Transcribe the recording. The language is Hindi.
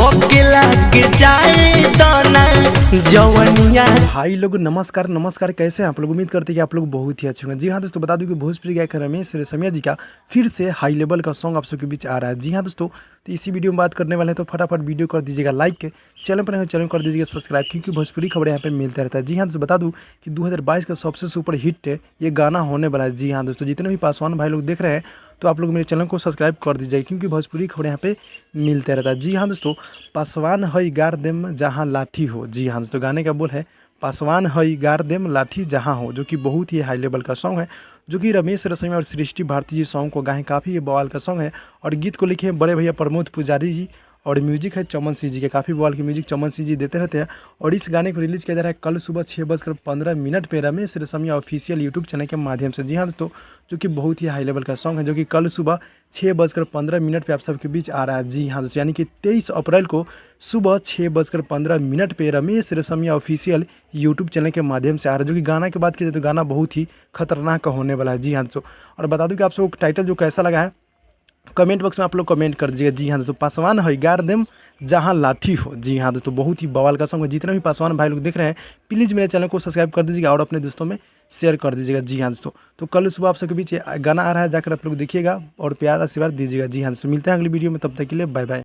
अकेला के जाए दाना जवनिया। भाई लोग नमस्कार नमस्कार, कैसे हैं आप लोग? उम्मीद करते हैं कि आप लोग बहुत ही अच्छे होंगे। जी हाँ दोस्तों, बता दूं कि भोजपुरी गायक रमेश रेशमिया जी का फिर से हाई लेवल का सॉन्ग आप सबके बीच आ रहा है। जी हाँ दोस्तों, तो इसी वीडियो में बात करने वाले हैं, तो फटाफट वीडियो कर दीजिएगा लाइक, चैनल पर चैनल कर दीजिएगा सब्सक्राइब, क्योंकि भोजपुरी खबरें यहाँ पे मिलता रहता है। जी हाँ दोस्तों, बता दूँ कि 2022 का सबसे सुपर हिट ये गाना होने वाला है। जी हाँ दोस्तों, जितने भी पासवान भाई लोग देख रहे हैं तो आप लोग मेरे चैनल को सब्सक्राइब कर दीजिए, क्योंकि भोजपुरी खबरें यहाँ पे मिलते रहता है। जी हाँ दोस्तों, पासवान है गार देम जहाँ लाठी हो। जी हाँ दोस्तों, गाने का बोल है पासवान है गार देम लाठी जहाँ हो, जो कि बहुत ही हाई लेवल का सॉन्ग है, जो कि रमेश रेशमिया और सृष्टि भारती जी सॉन्ग को गाएं। काफ़ी ये बवाल का सॉन्ग है और गीत को लिखे हैं बड़े भैया प्रमोद पुजारी जी और म्यूजिक है चमन सिंह जी के। काफ़ी बवाल की म्यूजिक चमन सिंह जी देते रहते हैं। और इस गाने को रिलीज़ किया जा रहा है कल सुबह 6:15 पे Ramesh Reshammiya official YouTube channel के माध्यम से। जी हाँ दोस्तों, जो कि बहुत ही हाई लेवल का सॉन्ग है, जो कि कल सुबह 6:15 पे आप सबके बीच आ रहा है। जी हाँ दोस्तों, यानी कि 23 अप्रैल को सुबह 6:15 पे Ramesh Reshammiya official YouTube channel के माध्यम से आ रहा है। जो कि गाना की बात की जाए तो गाना बहुत ही खतरनाक होने वाला है। जी हाँ दोस्तों, और बता दूं कि आप सबको टाइटल जो कैसा लगा है कमेंट बॉक्स में आप लोग कमेंट कर दीजिएगा। जी हाँ दोस्तों, पासवान है गार देम जहाँ लाठी हो। जी हाँ दोस्तों, बहुत ही बवाल का सॉन्ग है। जितने भी पासवान भाई लोग देख रहे हैं प्लीज़ मेरे चैनल को सब्सक्राइब कर दीजिएगा और अपने दोस्तों में शेयर कर दीजिएगा। जी हाँ दोस्तों, तो कल सुबह आप सबके बीच गाना आ रहा है, जाकर आप लोग देखिएगा और प्यार आशीर्वाद दीजिएगा। जी हाँ दोस्तों, मिलते हैं अगली वीडियो में, तब तक के लिए बाय बाय।